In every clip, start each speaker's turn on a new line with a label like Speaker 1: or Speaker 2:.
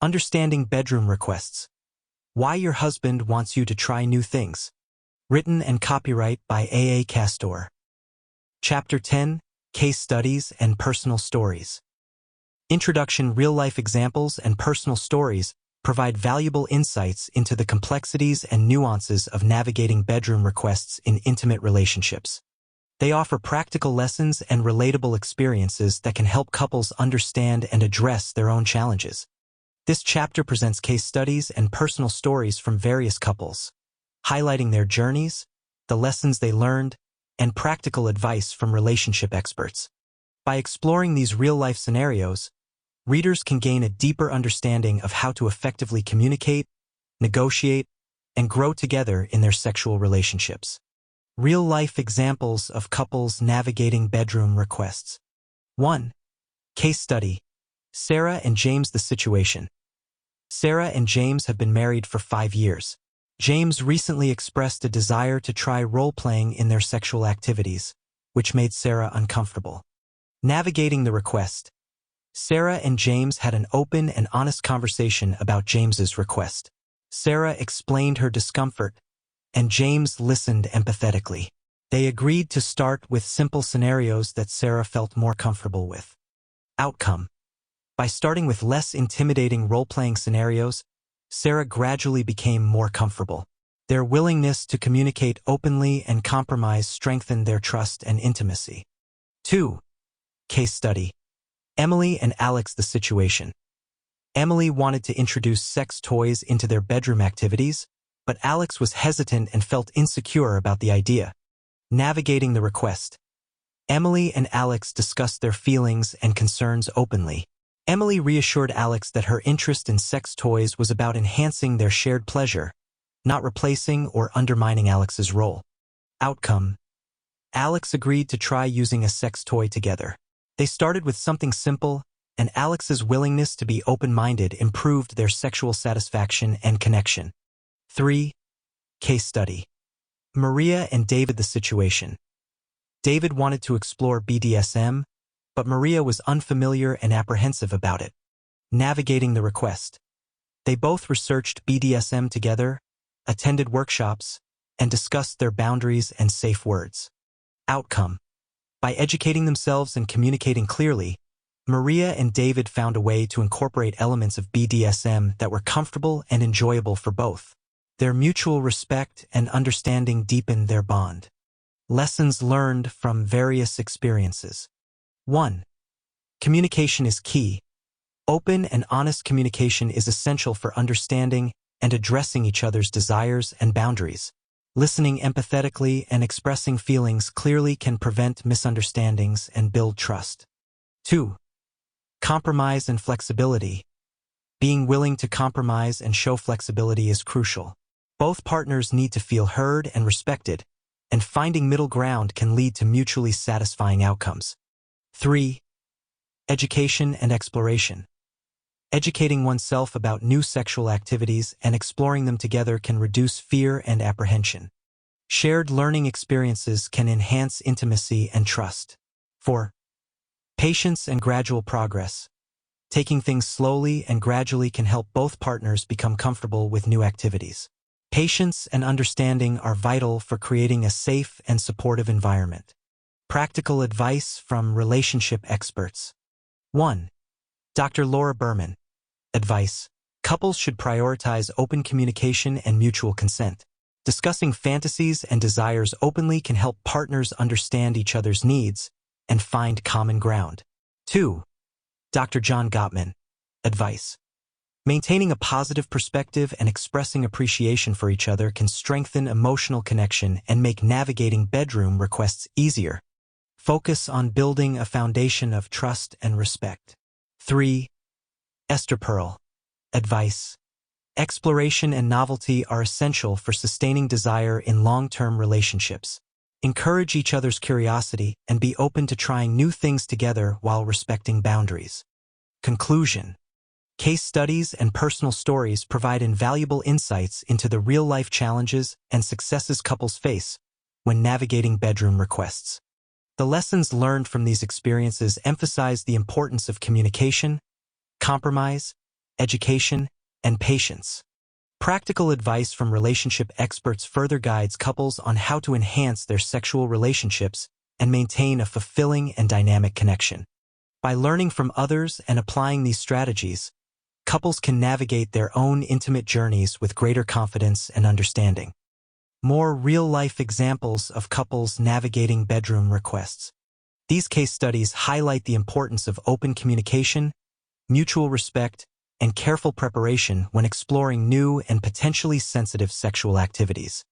Speaker 1: Understanding bedroom requests. Why your husband wants you to try new things. Written and copyright by A. Castor. Chapter 10, Case Studies and Personal Stories. Introduction. Real-life examples and personal stories provide valuable insights into the complexities and nuances of navigating bedroom requests in intimate relationships. They offer practical lessons and relatable experiences that can help couples understand and address their own challenges. This chapter presents case studies and personal stories from various couples, highlighting their journeys, the lessons they learned, and practical advice from relationship experts. By exploring these real-life scenarios, readers can gain a deeper understanding of how to effectively communicate, negotiate, and grow together in their sexual relationships. Real-life examples of couples navigating bedroom requests. 1. Case study. Sarah and James. The situation. Sarah and James have been married for 5 years. James recently expressed a desire to try role-playing in their sexual activities, which made Sarah uncomfortable. Navigating the request. Sarah and James had an open and honest conversation about James's request. Sarah explained her discomfort, and James listened empathetically. They agreed to start with simple scenarios that Sarah felt more comfortable with. Outcome. By starting with less intimidating role-playing scenarios, Sarah gradually became more comfortable. Their willingness to communicate openly and compromise strengthened their trust and intimacy. 2. Case study. Emily and Alex. The situation. Emily wanted to introduce sex toys into their bedroom activities, but Alex was hesitant and felt insecure about the idea. Navigating the request. Emily and Alex discussed their feelings and concerns openly. Emily reassured Alex that her interest in sex toys was about enhancing their shared pleasure, not replacing or undermining Alex's role. Outcome. Alex agreed to try using a sex toy together. They started with something simple, and Alex's willingness to be open-minded improved their sexual satisfaction and connection. 3. Case study. Maria and David. The situation. David wanted to explore BDSM, but Maria was unfamiliar and apprehensive about it. Navigating the request. They both researched BDSM together, attended workshops, and discussed their boundaries and safe words. Outcome. By educating themselves and communicating clearly, Maria and David found a way to incorporate elements of BDSM that were comfortable and enjoyable for both. Their mutual respect and understanding deepened their bond. Lessons learned from various experiences. 1. Communication is key. Open and honest communication is essential for understanding and addressing each other's desires and boundaries. Listening empathetically and expressing feelings clearly can prevent misunderstandings and build trust. 2. Compromise and flexibility. Being willing to compromise and show flexibility is crucial. Both partners need to feel heard and respected, and finding middle ground can lead to mutually satisfying outcomes. 3. Education and exploration. Educating oneself about new sexual activities and exploring them together can reduce fear and apprehension. Shared learning experiences can enhance intimacy and trust. 4. Patience and gradual progress. Taking things slowly and gradually can help both partners become comfortable with new activities. Patience and understanding are vital for creating a safe and supportive environment. Practical advice from relationship experts. 1. Dr. Laura Berman. Advice. Couples should prioritize open communication and mutual consent. Discussing fantasies and desires openly can help partners understand each other's needs and find common ground. 2. Dr. John Gottman. Advice. Maintaining a positive perspective and expressing appreciation for each other can strengthen emotional connection and make navigating bedroom requests easier. Focus on building a foundation of trust and respect. 3. Esther Pearl. Advice. Exploration and novelty are essential for sustaining desire in long-term relationships. Encourage each other's curiosity and be open to trying new things together while respecting boundaries. Conclusion. Case studies and personal stories provide invaluable insights into the real-life challenges and successes couples face when navigating bedroom requests. The lessons learned from these experiences emphasize the importance of communication, compromise, education, and patience. Practical advice from relationship experts further guides couples on how to enhance their sexual relationships and maintain a fulfilling and dynamic connection. By learning from others and applying these strategies, couples can navigate their own intimate journeys with greater confidence and understanding. More real-life examples of couples navigating bedroom requests. These case studies highlight the importance of open communication, mutual respect, and careful preparation when exploring new and potentially sensitive sexual activities.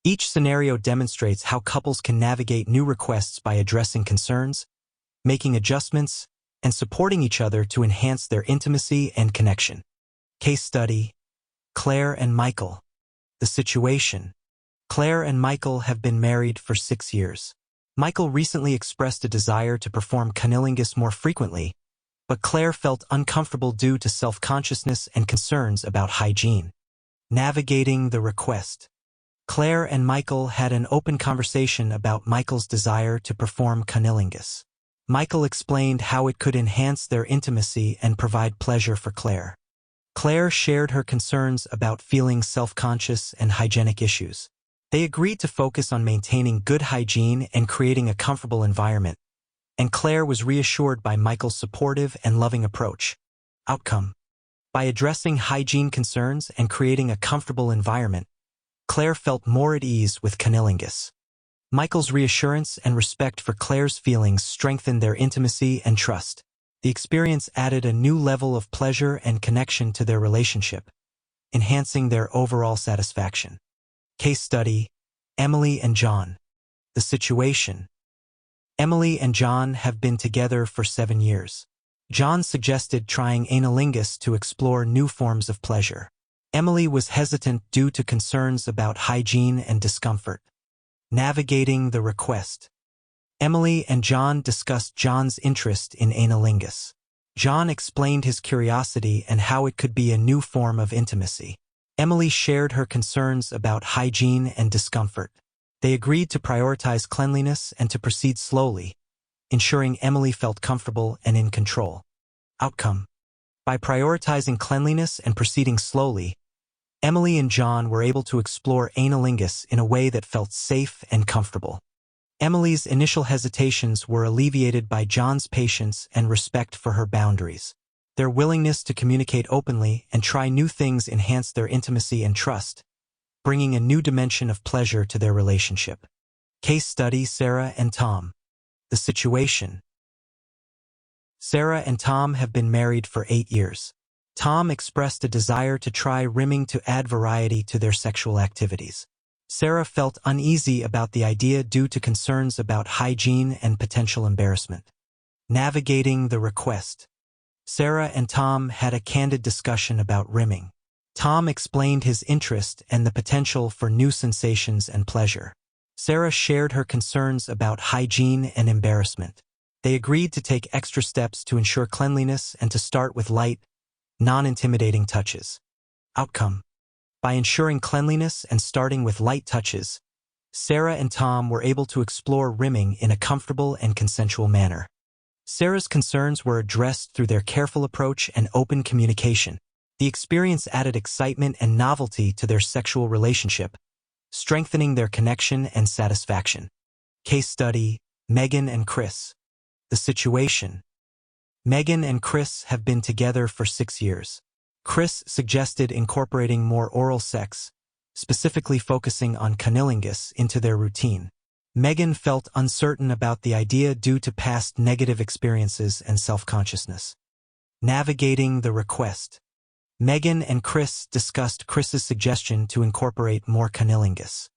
Speaker 1: Each scenario demonstrates how couples can navigate new requests by addressing concerns, making adjustments, and supporting each other to enhance their intimacy and connection. Case study: Claire and Michael. The situation: Claire and Michael have been married for 6 years. Michael recently expressed a desire to perform cunnilingus more frequently, but Claire felt uncomfortable due to self-consciousness and concerns about hygiene. Navigating the request. Claire and Michael had an open conversation about Michael's desire to perform cunnilingus. Michael explained how it could enhance their intimacy and provide pleasure for Claire. Claire shared her concerns about feeling self-conscious and hygienic issues. They agreed to focus on maintaining good hygiene and creating a comfortable environment, and Claire was reassured by Michael's supportive and loving approach. Outcome: by addressing hygiene concerns and creating a comfortable environment, Claire felt more at ease with cunnilingus. Michael's reassurance and respect for Claire's feelings strengthened their intimacy and trust. The experience added a new level of pleasure and connection to their relationship, enhancing their overall satisfaction. Case study: Emily and John. The situation: Emily and John have been together for 7 years. John suggested trying analingus to explore new forms of pleasure. Emily was hesitant due to concerns about hygiene and discomfort. Navigating the request. Emily and John discussed John's interest in analingus. John explained his curiosity and how it could be a new form of intimacy. Emily shared her concerns about hygiene and discomfort. They agreed to prioritize cleanliness and to proceed slowly, ensuring Emily felt comfortable and in control. Outcome: by prioritizing cleanliness and proceeding slowly, Emily and John were able to explore analingus in a way that felt safe and comfortable. Emily's initial hesitations were alleviated by John's patience and respect for her boundaries. Their willingness to communicate openly and try new things enhanced their intimacy and trust, bringing a new dimension of pleasure to their relationship. Case study: Sarah and Tom. The situation: Sarah and Tom have been married for 8 years. Tom expressed a desire to try rimming to add variety to their sexual activities. Sarah felt uneasy about the idea due to concerns about hygiene and potential embarrassment. Navigating the request. Sarah and Tom had a candid discussion about rimming. Tom explained his interest and the potential for new sensations and pleasure. Sarah shared her concerns about hygiene and embarrassment. They agreed to take extra steps to ensure cleanliness and to start with light, non-intimidating touches. Outcome: by ensuring cleanliness and starting with light touches, Sarah and Tom were able to explore rimming in a comfortable and consensual manner. Sarah's concerns were addressed through their careful approach and open communication. The experience added excitement and novelty to their sexual relationship, strengthening their connection and satisfaction. Case study: Megan and Chris. The situation: Megan and Chris have been together for 6 years. Chris suggested incorporating more oral sex, specifically focusing on cunnilingus, into their routine. Megan felt uncertain about the idea due to past negative experiences and self-consciousness. Navigating the request. Megan and Chris discussed Chris's suggestion to incorporate more cunnilingus.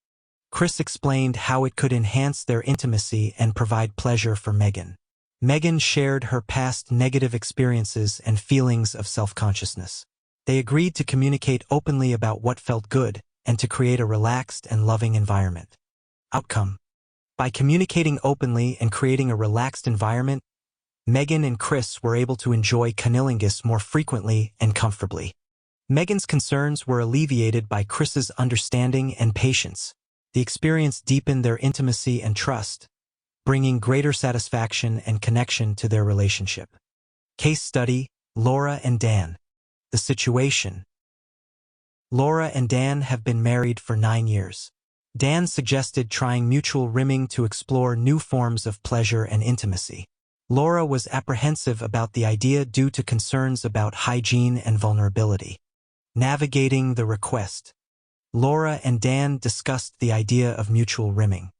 Speaker 1: Chris explained how it could enhance their intimacy and provide pleasure for Megan. Megan shared her past negative experiences and feelings of self-consciousness. They agreed to communicate openly about what felt good and to create a relaxed and loving environment. Outcome: by communicating openly and creating a relaxed environment, Megan and Chris were able to enjoy cunnilingus more frequently and comfortably. Megan's concerns were alleviated by Chris's understanding and patience. The experience deepened their intimacy and trust, bringing greater satisfaction and connection to their relationship. Case study: Laura and Dan. The situation. Laura and Dan have been married for 9 years. Dan suggested trying mutual rimming to explore new forms of pleasure and intimacy. Laura was apprehensive about the idea due to concerns about hygiene and vulnerability. Navigating the request. Laura and Dan discussed the idea of mutual rimming.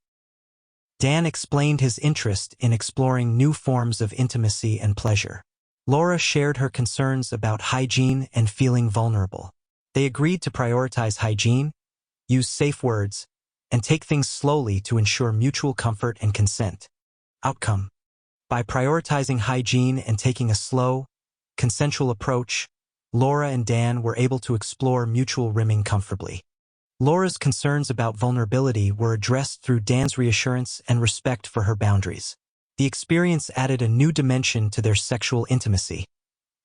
Speaker 1: Dan explained his interest in exploring new forms of intimacy and pleasure. Laura shared her concerns about hygiene and feeling vulnerable. They agreed to prioritize hygiene, use safe words, and take things slowly to ensure mutual comfort and consent. Outcome. By prioritizing hygiene and taking a slow, consensual approach, Laura and Dan were able to explore mutual rimming comfortably. Laura's concerns about vulnerability were addressed through Dan's reassurance and respect for her boundaries. The experience added a new dimension to their sexual intimacy,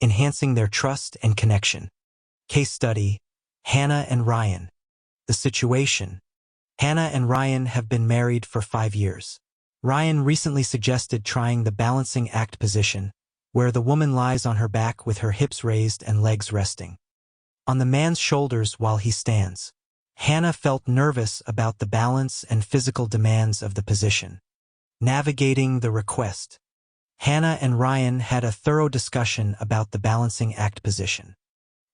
Speaker 1: enhancing their trust and connection. Case study: Hannah and Ryan. The situation. Hannah and Ryan have been married for 5 years. Ryan recently suggested trying the balancing act position, where the woman lies on her back with her hips raised and legs resting on the man's shoulders while he stands. Hannah felt nervous about the balance and physical demands of the position. Navigating the request. Hannah and Ryan had a thorough discussion about the balancing act position.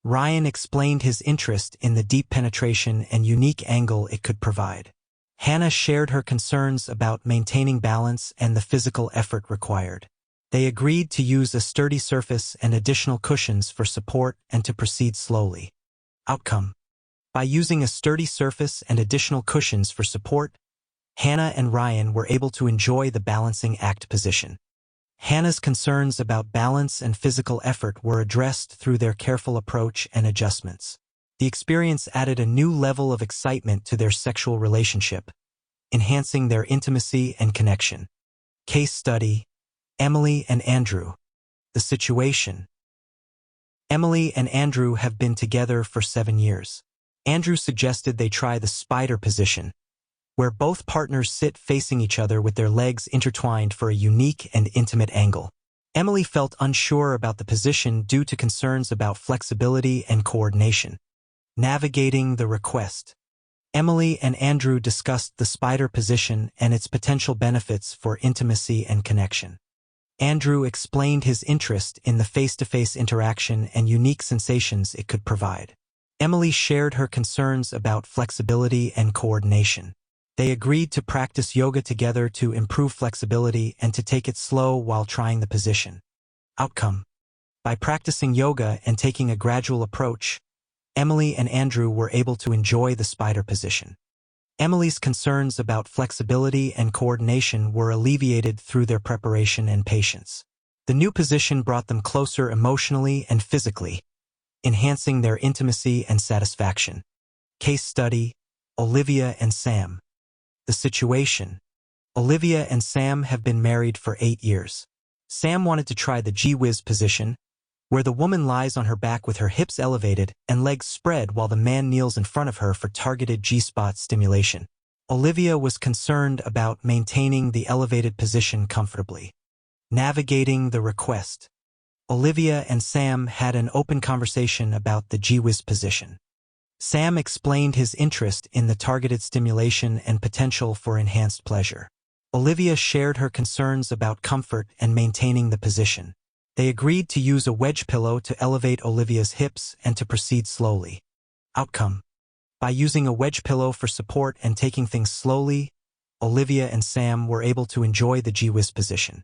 Speaker 1: Ryan explained his interest in the deep penetration and unique angle it could provide. Hannah shared her concerns about maintaining balance and the physical effort required. They agreed to use a sturdy surface and additional cushions for support and to proceed slowly. Outcome. By using a sturdy surface and additional cushions for support, Hannah and Ryan were able to enjoy the balancing act position. Hannah's concerns about balance and physical effort were addressed through their careful approach and adjustments. The experience added a new level of excitement to their sexual relationship, enhancing their intimacy and connection. Case study: Emily and Andrew. The situation. Emily and Andrew have been together for 7 years. Andrew suggested they try the spider position, where both partners sit facing each other with their legs intertwined for a unique and intimate angle. Emily felt unsure about the position due to concerns about flexibility and coordination. Navigating the request. Emily and Andrew discussed the spider position and its potential benefits for intimacy and connection. Andrew explained his interest in the face-to-face interaction and unique sensations it could provide. Emily shared her concerns about flexibility and coordination. They agreed to practice yoga together to improve flexibility and to take it slow while trying the position. Outcome. By practicing yoga and taking a gradual approach, Emily and Andrew were able to enjoy the spider position. Emily's concerns about flexibility and coordination were alleviated through their preparation and patience. The new position brought them closer emotionally and physically, enhancing their intimacy and satisfaction. Case study: Olivia and Sam. The situation. Olivia and Sam have been married for 8 years. Sam wanted to try the G-Whiz position, where the woman lies on her back with her hips elevated and legs spread while the man kneels in front of her for targeted G-spot stimulation. Olivia was concerned about maintaining the elevated position comfortably. Navigating the request. Olivia and Sam had an open conversation about the G-Whiz position. Sam explained his interest in the targeted stimulation and potential for enhanced pleasure. Olivia shared her concerns about comfort and maintaining the position. They agreed to use a wedge pillow to elevate Olivia's hips and to proceed slowly. Outcome. By using a wedge pillow for support and taking things slowly, Olivia and Sam were able to enjoy the G-Whiz position.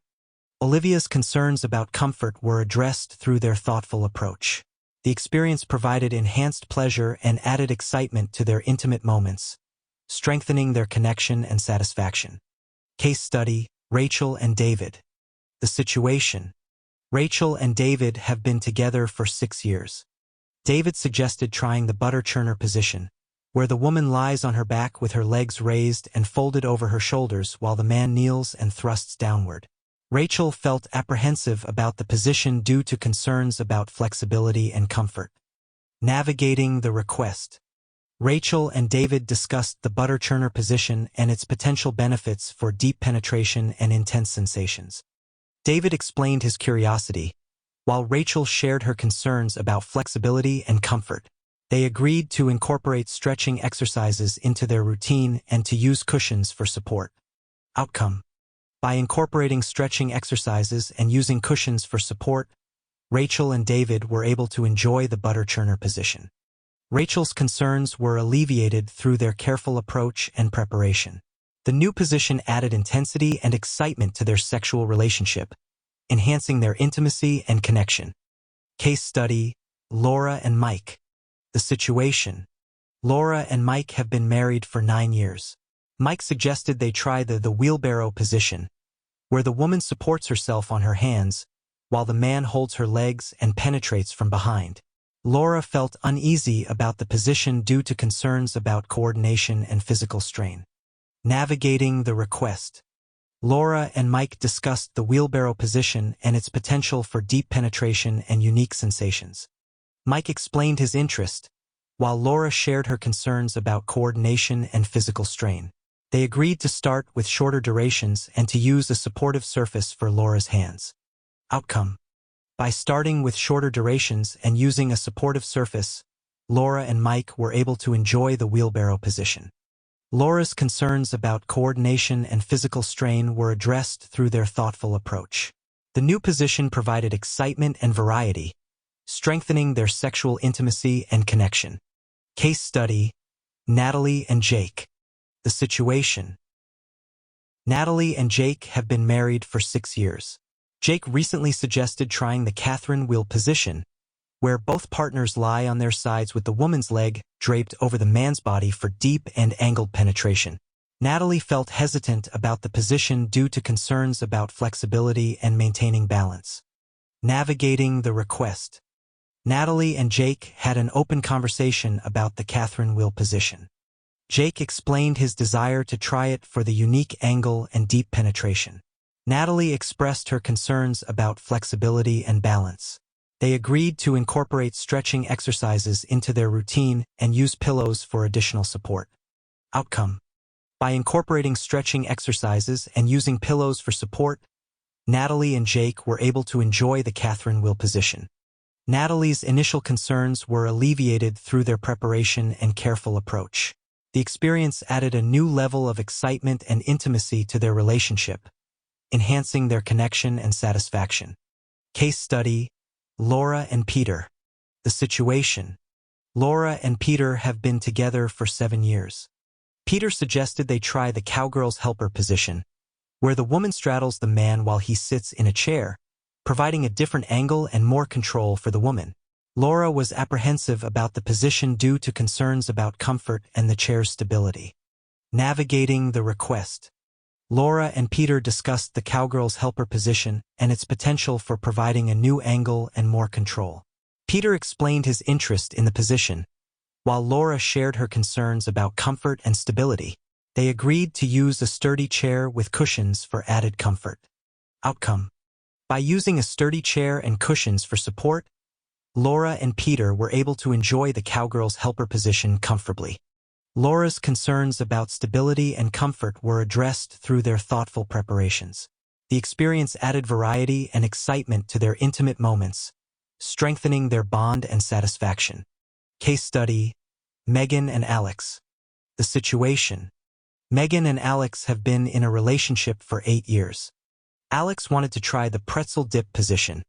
Speaker 1: Olivia's concerns about comfort were addressed through their thoughtful approach. The experience provided enhanced pleasure and added excitement to their intimate moments, strengthening their connection and satisfaction. Case study: Rachel and David. The situation. Rachel and David have been together for 6 years. David suggested trying the butter churner position, where the woman lies on her back with her legs raised and folded over her shoulders while the man kneels and thrusts downward. Rachel felt apprehensive about the position due to concerns about flexibility and comfort. Navigating the request. Rachel and David discussed the butter churner position and its potential benefits for deep penetration and intense sensations. David explained his curiosity, while Rachel shared her concerns about flexibility and comfort. They agreed to incorporate stretching exercises into their routine and to use cushions for support. Outcome: by incorporating stretching exercises and using cushions for support, Rachel and David were able to enjoy the butter churner position. Rachel's concerns were alleviated through their careful approach and preparation. The new position added intensity and excitement to their sexual relationship, enhancing their intimacy and connection. Case study: Laura and Mike. The situation: Laura and Mike have been married for 9 years. Mike suggested they try the wheelbarrow position, where the woman supports herself on her hands, while the man holds her legs and penetrates from behind. Laura felt uneasy about the position due to concerns about coordination and physical strain. Navigating the request: Laura and Mike discussed the wheelbarrow position and its potential for deep penetration and unique sensations. Mike explained his interest, while Laura shared her concerns about coordination and physical strain. They agreed to start with shorter durations and to use a supportive surface for Laura's hands. Outcome: by starting with shorter durations and using a supportive surface, Laura and Mike were able to enjoy the wheelbarrow position. Laura's concerns about coordination and physical strain were addressed through their thoughtful approach. The new position provided excitement and variety, strengthening their sexual intimacy and connection. Case study: Natalie and Jake. The situation: Natalie and Jake have been married for 6 years. Jake recently suggested trying the Catherine wheel position, where both partners lie on their sides with the woman's leg draped over the man's body for deep and angled penetration. Natalie felt hesitant about the position due to concerns about flexibility and maintaining balance. Navigating the request: Natalie and Jake had an open conversation about the Catherine wheel position. Jake explained his desire to try it for the unique angle and deep penetration. Natalie expressed her concerns about flexibility and balance. They agreed to incorporate stretching exercises into their routine and use pillows for additional support. Outcome: by incorporating stretching exercises and using pillows for support, Natalie and Jake were able to enjoy the Catherine wheel position. Natalie's initial concerns were alleviated through their preparation and careful approach. The experience added a new level of excitement and intimacy to their relationship, enhancing their connection and satisfaction. Case study: Laura and Peter. The situation: Laura and Peter have been together for 7 years. Peter suggested they try the cowgirl's helper position, where the woman straddles the man while he sits in a chair, providing a different angle and more control for the woman. Laura was apprehensive about the position due to concerns about comfort and the chair's stability. Navigating the request: Laura and Peter discussed the cowgirl's helper position and its potential for providing a new angle and more control. Peter explained his interest in the position, while Laura shared her concerns about comfort and stability. They agreed to use a sturdy chair with cushions for added comfort. Outcome: by using a sturdy chair and cushions for support, Laura and Peter were able to enjoy the cowgirl's helper position comfortably. Laura's concerns about stability and comfort were addressed through their thoughtful preparations. The experience added variety and excitement to their intimate moments, strengthening their bond and satisfaction. Case study: Megan and Alex. The situation: Megan and Alex have been in a relationship for 8 years. Alex wanted to try the pretzel dip position,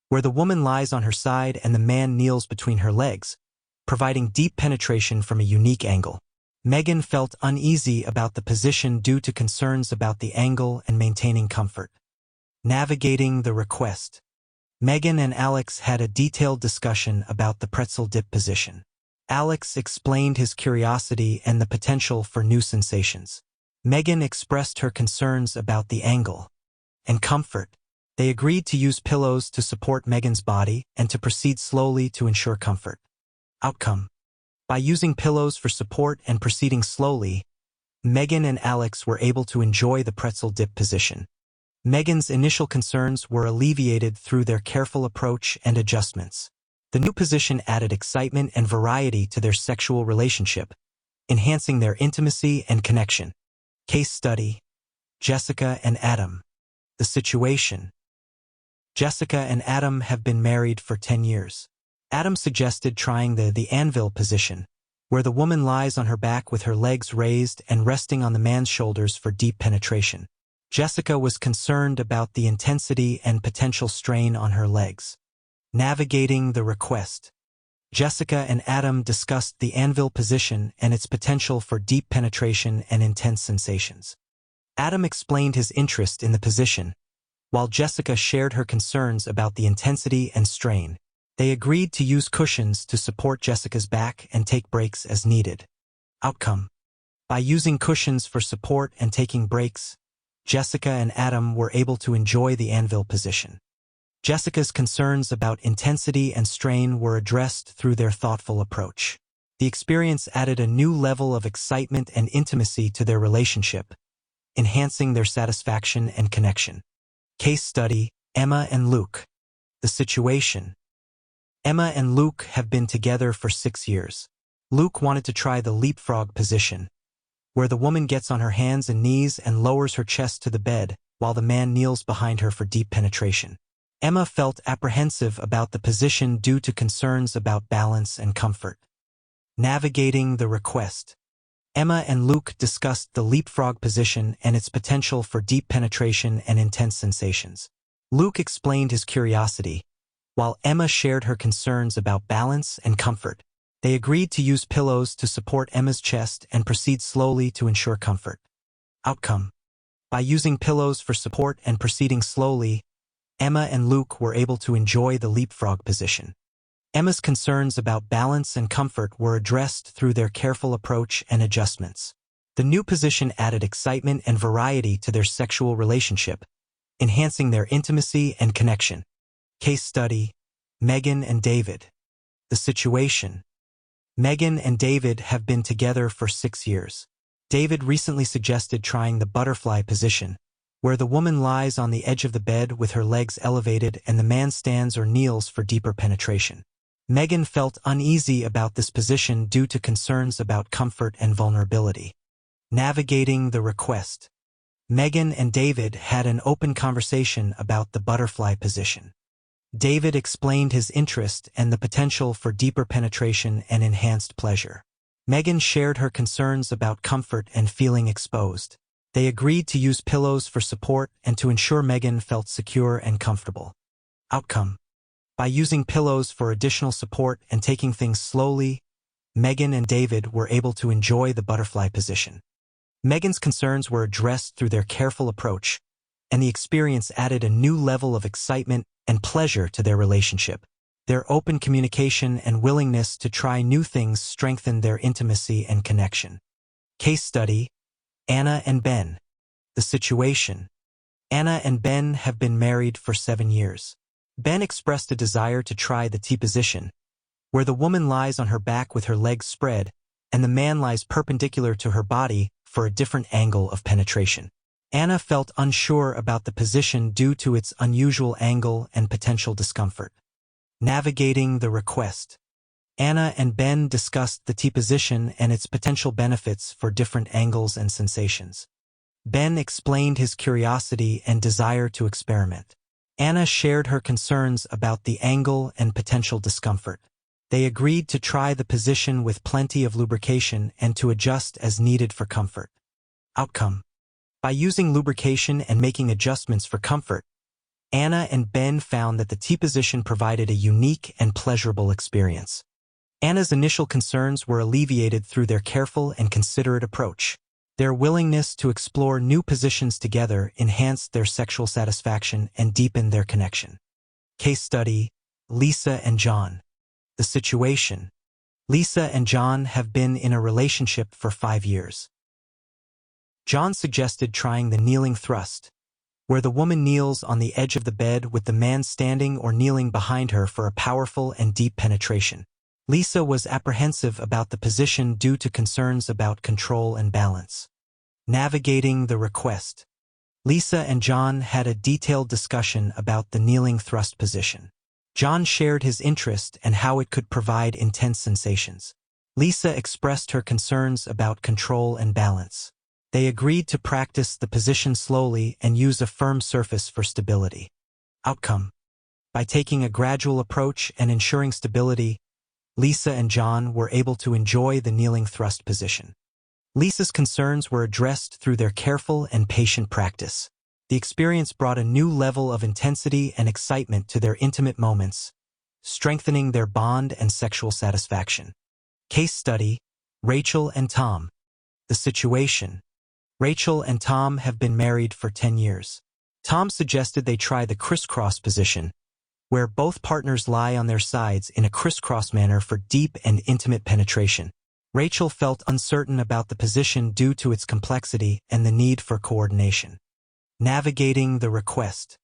Speaker 1: where the woman lies on her side and the man kneels between her legs, providing deep penetration from a unique angle. Megan felt uneasy about the position due to concerns about the angle and maintaining comfort. Navigating the request: Megan and Alex had a detailed discussion about the pretzel dip position. Alex explained his curiosity and the potential for new sensations. Megan expressed her concerns about the angle and comfort. They agreed to use pillows to support Megan's body and to proceed slowly to ensure comfort. Outcome: by using pillows for support and proceeding slowly, Megan and Alex were able to enjoy the pretzel dip position. Megan's initial concerns were alleviated through their careful approach and adjustments. The new position added excitement and variety to their sexual relationship, enhancing their intimacy and connection. Case study: Jessica and Adam. The situation: Jessica and Adam have been married for 10 years. Adam suggested trying the anvil position, where the woman lies on her back with her legs raised and resting on the man's shoulders for deep penetration. Jessica was concerned about the intensity and potential strain on her legs. Navigating the request. Jessica and Adam discussed the anvil position and its potential for deep penetration and intense sensations. Adam explained his interest in the position, while Jessica shared her concerns about the intensity and strain. They agreed to use cushions to support Jessica's back and take breaks as needed. Outcome. By using cushions for support and taking breaks, Jessica and Adam were able to enjoy the anvil position. Jessica's concerns about intensity and strain were addressed through their thoughtful approach. The experience added a new level of excitement and intimacy to their relationship, enhancing their satisfaction and connection. Case study, Emma and Luke. The situation. Emma and Luke have been together for 6 years. Luke wanted to try the leapfrog position, where the woman gets on her hands and knees and lowers her chest to the bed, while the man kneels behind her for deep penetration. Emma felt apprehensive about the position due to concerns about balance and comfort. Navigating the request. Emma and Luke discussed the leapfrog position and its potential for deep penetration and intense sensations. Luke explained his curiosity, while Emma shared her concerns about balance and comfort. They agreed to use pillows to support Emma's chest and proceed slowly to ensure comfort. Outcome. By using pillows for support and proceeding slowly, Emma and Luke were able to enjoy the leapfrog position. Emma's concerns about balance and comfort were addressed through their careful approach and adjustments. The new position added excitement and variety to their sexual relationship, enhancing their intimacy and connection. Case study, Megan and David. The situation. Megan and David have been together for 6 years. David recently suggested trying the butterfly position, where the woman lies on the edge of the bed with her legs elevated and the man stands or kneels for deeper penetration. Megan felt uneasy about this position due to concerns about comfort and vulnerability. Navigating the request. Megan and David had an open conversation about the butterfly position. David explained his interest and the potential for deeper penetration and enhanced pleasure. Megan shared her concerns about comfort and feeling exposed. They agreed to use pillows for support and to ensure Megan felt secure and comfortable. Outcome. By using pillows for additional support and taking things slowly, Megan and David were able to enjoy the butterfly position. Megan's concerns were addressed through their careful approach, and the experience added a new level of excitement and pleasure to their relationship. Their open communication and willingness to try new things strengthened their intimacy and connection. Case study, Anna and Ben. The situation. Anna and Ben have been married for 7 years. Ben expressed a desire to try the T position, where the woman lies on her back with her legs spread, and the man lies perpendicular to her body for a different angle of penetration. Anna felt unsure about the position due to its unusual angle and potential discomfort. Navigating the request. Anna and Ben discussed the T position and its potential benefits for different angles and sensations. Ben explained his curiosity and desire to experiment. Anna shared her concerns about the angle and potential discomfort. They agreed to try the position with plenty of lubrication and to adjust as needed for comfort. Outcome. By using lubrication and making adjustments for comfort, Anna and Ben found that the T position provided a unique and pleasurable experience. Anna's initial concerns were alleviated through their careful and considerate approach. Their willingness to explore new positions together enhanced their sexual satisfaction and deepened their connection. Case study, Lisa and John. The situation. Lisa and John have been in a relationship for 5 years. John suggested trying the kneeling thrust, where the woman kneels on the edge of the bed with the man standing or kneeling behind her for a powerful and deep penetration. Lisa was apprehensive about the position due to concerns about control and balance. Navigating the request. Lisa and John had a detailed discussion about the kneeling thrust position. John shared his interest and how it could provide intense sensations. Lisa expressed her concerns about control and balance. They agreed to practice the position slowly and use a firm surface for stability. Outcome. By taking a gradual approach and ensuring stability, Lisa and John were able to enjoy the kneeling thrust position. Lisa's concerns were addressed through their careful and patient practice. The experience brought a new level of intensity and excitement to their intimate moments, strengthening their bond and sexual satisfaction. Case study: Rachel and Tom. The situation: Rachel and Tom have been married for 10 years. Tom suggested they try the crisscross position, where both partners lie on their sides in a crisscross manner for deep and intimate penetration. Rachel felt uncertain about the position due to its complexity and the need for coordination. Navigating the request.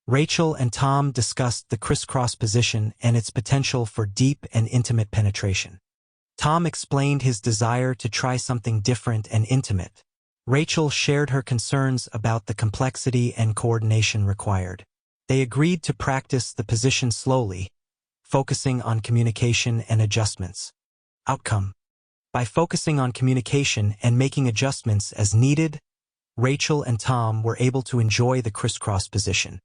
Speaker 1: Rachel and Tom discussed the crisscross position and its potential for deep and intimate penetration. Tom explained his desire to try something different and intimate. Rachel shared her concerns about the complexity and coordination required. They agreed to practice the position slowly, focusing on communication and adjustments. Outcome: by focusing on communication and making adjustments as needed, Rachel and Tom were able to enjoy the crisscross position.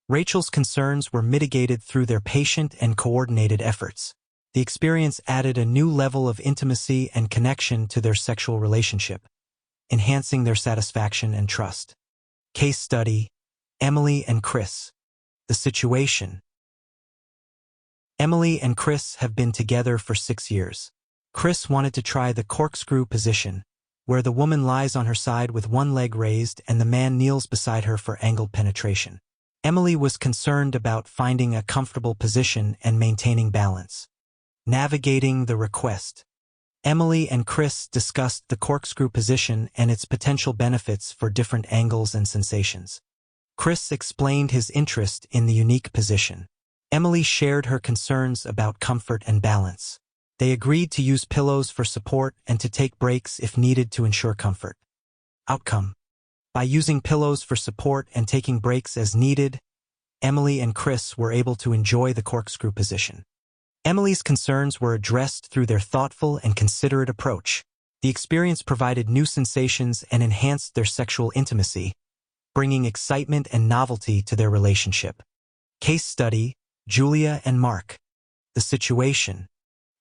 Speaker 1: Rachel's concerns were mitigated through their patient and coordinated efforts. The experience added a new level of intimacy and connection to their sexual relationship, enhancing their satisfaction and trust. Case study: Emily and Chris. The situation: Emily and Chris have been together for 6 years. Chris wanted to try the corkscrew position, where the woman lies on her side with one leg raised and the man kneels beside her for angled penetration. Emily was concerned about finding a comfortable position and maintaining balance. Navigating the request. Emily and Chris discussed the corkscrew position and its potential benefits for different angles and sensations. Chris explained his interest in the unique position. Emily shared her concerns about comfort and balance. They agreed to use pillows for support and to take breaks if needed to ensure comfort. Outcome: by using pillows for support and taking breaks as needed, Emily and Chris were able to enjoy the corkscrew position. Emily's concerns were addressed through their thoughtful and considerate approach. The experience provided new sensations and enhanced their sexual intimacy, bringing excitement and novelty to their relationship. Case study: Julia and Mark. The situation: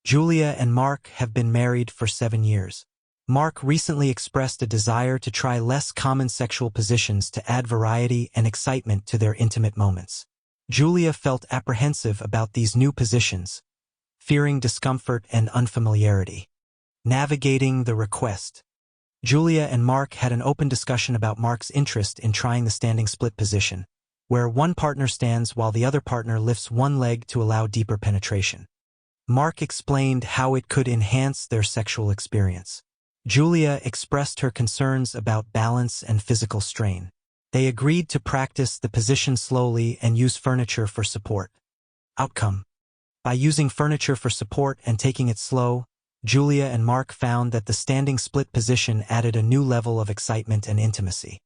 Speaker 1: Julia and Mark have been married for 7 years. Mark recently expressed a desire to try less common sexual positions to add variety and excitement to their intimate moments. Julia felt apprehensive about these new positions, fearing discomfort and unfamiliarity. Navigating the request. Julia and Mark had an open discussion about Mark's interest in trying the standing split position, where one partner stands while the other partner lifts one leg to allow deeper penetration. Mark explained how it could enhance their sexual experience. Julia expressed her concerns about balance and physical strain. They agreed to practice the position slowly and use furniture for support. Outcome: by using furniture for support and taking it slow, Julia and Mark found that the standing split position added a new level of excitement and intimacy.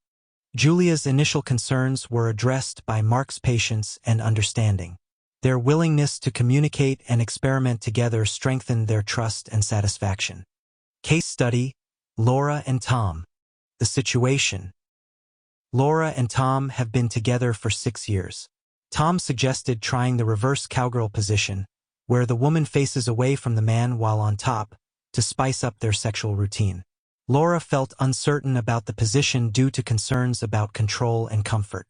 Speaker 1: Julia's initial concerns were addressed by Mark's patience and understanding. Their willingness to communicate and experiment together strengthened their trust and satisfaction. Case study: Laura and Tom. The situation: Laura and Tom have been together for 6 years. Tom suggested trying the reverse cowgirl position, where the woman faces away from the man while on top, to spice up their sexual routine. Laura felt uncertain about the position due to concerns about control and comfort.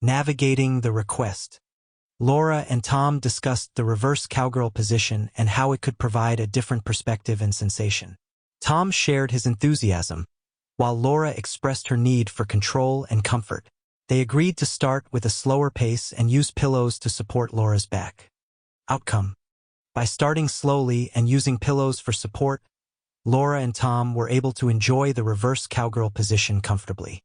Speaker 1: Navigating the request. Laura and Tom discussed the reverse cowgirl position and how it could provide a different perspective and sensation. Tom shared his enthusiasm, while Laura expressed her need for control and comfort. They agreed to start with a slower pace and use pillows to support Laura's back. Outcome: by starting slowly and using pillows for support, Laura and Tom were able to enjoy the reverse cowgirl position comfortably.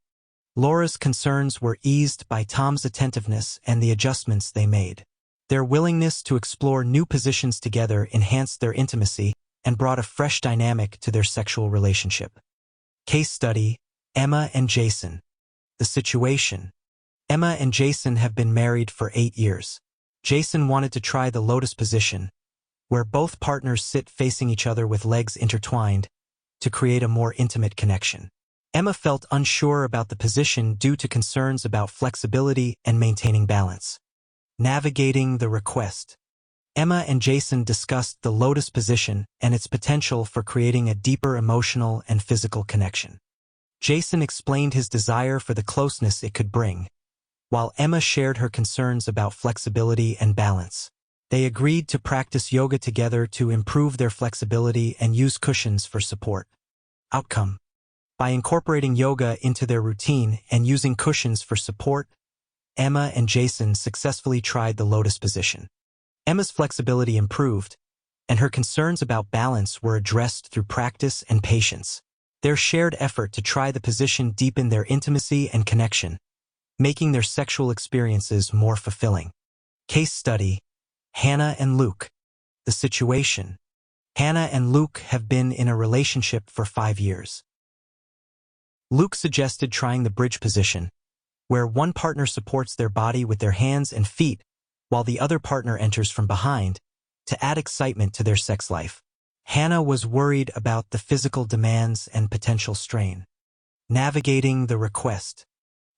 Speaker 1: Laura's concerns were eased by Tom's attentiveness and the adjustments they made. Their willingness to explore new positions together enhanced their intimacy and brought a fresh dynamic to their sexual relationship. Case study: Emma and Jason. The situation: Emma and Jason have been married for 8 years. Jason wanted to try the lotus position, where both partners sit facing each other with legs intertwined, to create a more intimate connection. Emma felt unsure about the position due to concerns about flexibility and maintaining balance. Navigating the request. Emma and Jason discussed the lotus position and its potential for creating a deeper emotional and physical connection. Jason explained his desire for the closeness it could bring, while Emma shared her concerns about flexibility and balance. They agreed to practice yoga together to improve their flexibility and use cushions for support. Outcome. By incorporating yoga into their routine and using cushions for support, Emma and Jason successfully tried the lotus position. Emma's flexibility improved, and her concerns about balance were addressed through practice and patience. Their shared effort to try the position deepened their intimacy and connection, making their sexual experiences more fulfilling. Case study: Hannah and Luke. The situation. Hannah and Luke have been in a relationship for 5 years. Luke suggested trying the bridge position, where one partner supports their body with their hands and feet while the other partner enters from behind, to add excitement to their sex life. Hannah was worried about the physical demands and potential strain. Navigating the request.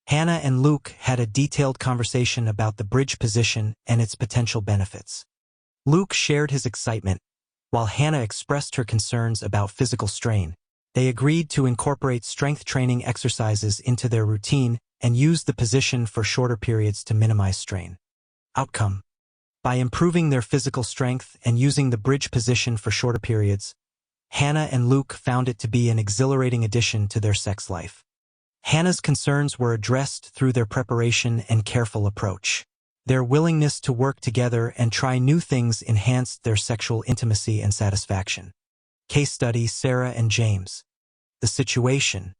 Speaker 1: Hannah and Luke had a detailed conversation about the bridge position and its potential benefits. Luke shared his excitement, while Hannah expressed her concerns about physical strain. They agreed to incorporate strength training exercises into their routine and use the position for shorter periods to minimize strain. Outcome. By improving their physical strength and using the bridge position for shorter periods, Hannah and Luke found it to be an exhilarating addition to their sex life. Hannah's concerns were addressed through their preparation and careful approach. Their willingness to work together and try new things enhanced their sexual intimacy and satisfaction. Case study: Sarah and James. The situation.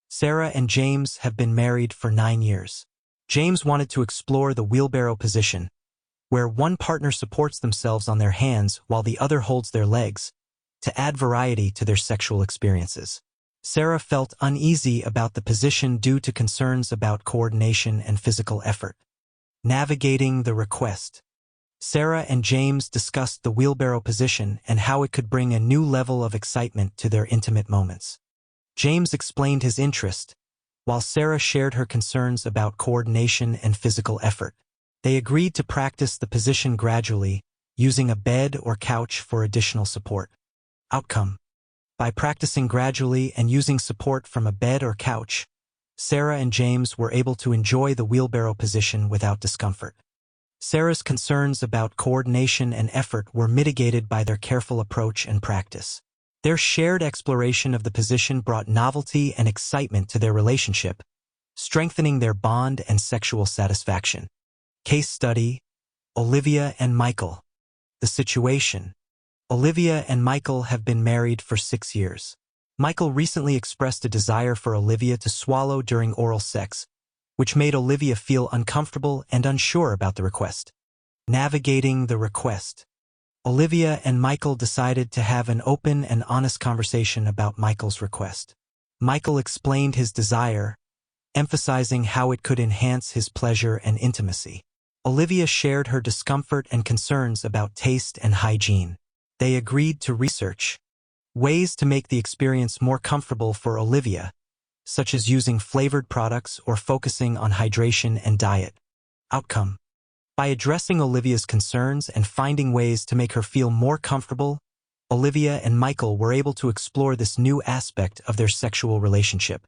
Speaker 1: Sarah and James have been married for 9 years. James wanted to explore the wheelbarrow position, where one partner supports themselves on their hands while the other holds their legs, to add variety to their sexual experiences. Sarah felt uneasy about the position due to concerns about coordination and physical effort. Navigating the request. Sarah and James discussed the wheelbarrow position and how it could bring a new level of excitement to their intimate moments. James explained his interest, while Sarah shared her concerns about coordination and physical effort. They agreed to practice the position gradually, using a bed or couch for additional support. Outcome. By practicing gradually and using support from a bed or couch, Sarah and James were able to enjoy the wheelbarrow position without discomfort. Sarah's concerns about coordination and effort were mitigated by their careful approach and practice. Their shared exploration of the position brought novelty and excitement to their relationship, strengthening their bond and sexual satisfaction. Case study: Olivia and Michael. The situation. Olivia and Michael have been married for 6 years. Michael recently expressed a desire for Olivia to swallow during oral sex, which made Olivia feel uncomfortable and unsure about the request. Navigating the request. Olivia and Michael decided to have an open and honest conversation about Michael's request. Michael explained his desire, emphasizing how it could enhance his pleasure and intimacy. Olivia shared her discomfort and concerns about taste and hygiene. They agreed to research ways to make the experience more comfortable for Olivia, such as using flavored products or focusing on hydration and diet. Outcome. By addressing Olivia's concerns and finding ways to make her feel more comfortable, Olivia and Michael were able to explore this new aspect of their sexual relationship.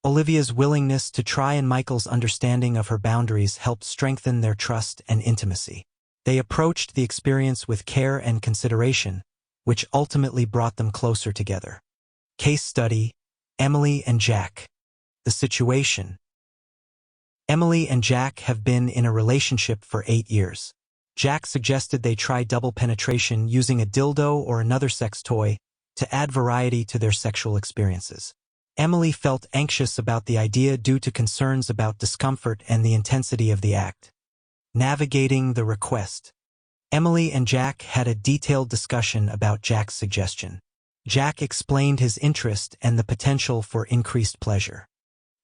Speaker 1: Olivia's willingness to try and Michael's understanding of her boundaries helped strengthen their trust and intimacy. They approached the experience with care and consideration, which ultimately brought them closer together. Case study: Emily and Jack. The situation. Emily and Jack have been in a relationship for 8 years. Jack suggested they try double penetration using a dildo or another sex toy to add variety to their sexual experiences. Emily felt anxious about the idea due to concerns about discomfort and the intensity of the act. Navigating the request. Emily and Jack had a detailed discussion about Jack's suggestion. Jack explained his interest and the potential for increased pleasure.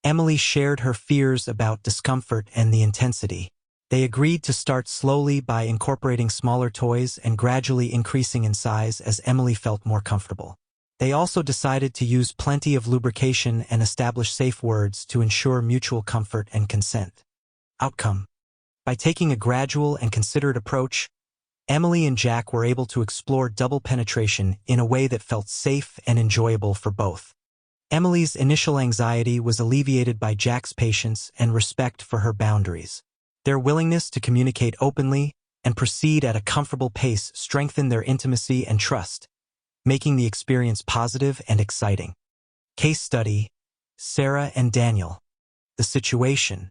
Speaker 1: Emily shared her fears about discomfort and the intensity. They agreed to start slowly by incorporating smaller toys and gradually increasing in size as Emily felt more comfortable. They also decided to use plenty of lubrication and establish safe words to ensure mutual comfort and consent. Outcome. By taking a gradual and considered approach, Emily and Jack were able to explore double penetration in a way that felt safe and enjoyable for both. Emily's initial anxiety was alleviated by Jack's patience and respect for her boundaries. Their willingness to communicate openly and proceed at a comfortable pace strengthened their intimacy and trust, making the experience positive and exciting. Case study: Sarah and Daniel. The situation.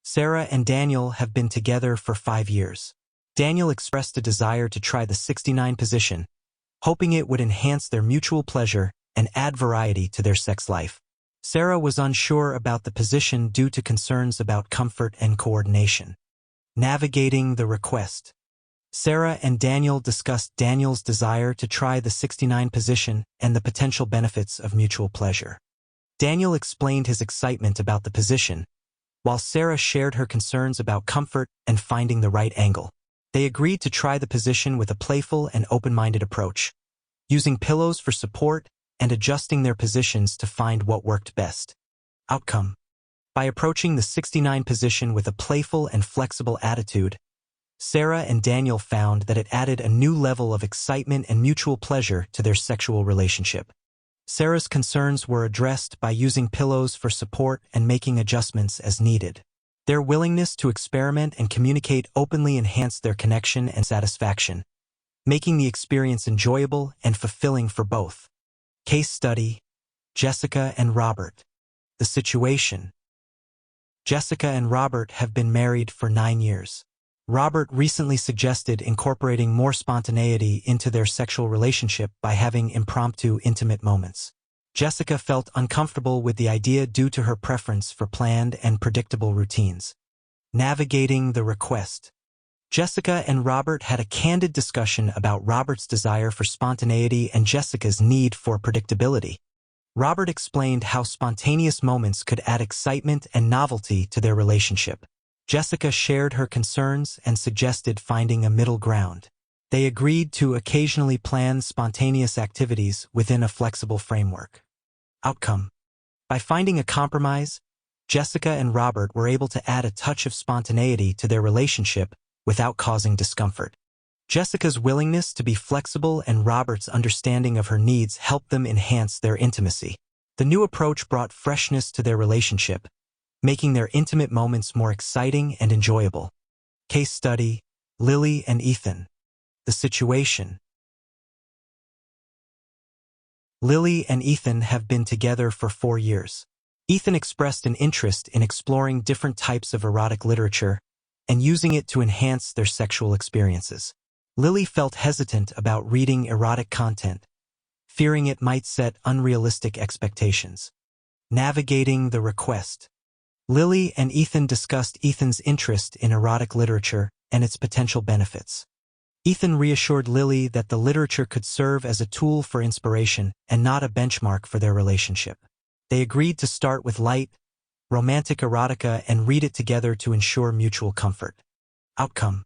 Speaker 1: Sarah and Daniel have been together for 5 years. Daniel expressed a desire to try the 69 position, hoping it would enhance their mutual pleasure and add variety to their sex life. Sarah was unsure about the position due to concerns about comfort and coordination. Navigating the request. Sarah and Daniel discussed Daniel's desire to try the 69 position and the potential benefits of mutual pleasure. Daniel explained his excitement about the position, while Sarah shared her concerns about comfort and finding the right angle. They agreed to try the position with a playful and open-minded approach, using pillows for support and adjusting their positions to find what worked best. Outcome. By approaching the 69 position with a playful and flexible attitude, Sarah and Daniel found that it added a new level of excitement and mutual pleasure to their sexual relationship. Sarah's concerns were addressed by using pillows for support and making adjustments as needed. Their willingness to experiment and communicate openly enhanced their connection and satisfaction, making the experience enjoyable and fulfilling for both. Case study: Jessica and Robert. The situation. Jessica and Robert have been married for 9 years. Robert recently suggested incorporating more spontaneity into their sexual relationship by having impromptu, intimate moments. Jessica felt uncomfortable with the idea due to her preference for planned and predictable routines. Navigating the request. Jessica and Robert had a candid discussion about Robert's desire for spontaneity and Jessica's need for predictability. Robert explained how spontaneous moments could add excitement and novelty to their relationship. Jessica shared her concerns and suggested finding a middle ground. They agreed to occasionally plan spontaneous activities within a flexible framework. Outcome. By finding a compromise, Jessica and Robert were able to add a touch of spontaneity to their relationship without causing discomfort. Jessica's willingness to be flexible and Robert's understanding of her needs helped them enhance their intimacy. The new approach brought freshness to their relationship, making their intimate moments more exciting and enjoyable. Case study: Lily and Ethan. The situation. Lily and Ethan have been together for 4 years. Ethan expressed an interest in exploring different types of erotic literature and using it to enhance their sexual experiences. Lily felt hesitant about reading erotic content, fearing it might set unrealistic expectations. Navigating the request. Lily and Ethan discussed Ethan's interest in erotic literature and its potential benefits. Ethan reassured Lily that the literature could serve as a tool for inspiration and not a benchmark for their relationship. They agreed to start with light, romantic erotica and read it together to ensure mutual comfort. Outcome.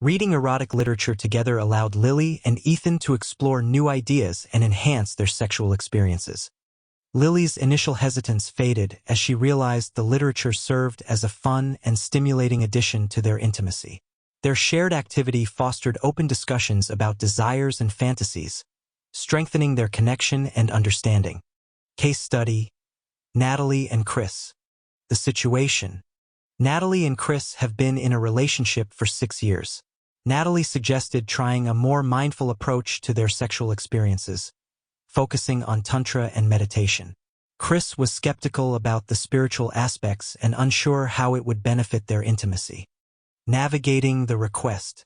Speaker 1: Reading erotic literature together allowed Lily and Ethan to explore new ideas and enhance their sexual experiences. Lily's initial hesitance faded as she realized the literature served as a fun and stimulating addition to their intimacy. Their shared activity fostered open discussions about desires and fantasies, strengthening their connection and understanding. Case study: Natalie and Chris. The situation. Natalie and Chris have been in a relationship for 6 years. Natalie suggested trying a more mindful approach to their sexual experiences, focusing on tantra and meditation. Chris was skeptical about the spiritual aspects and unsure how it would benefit their intimacy. Navigating the request.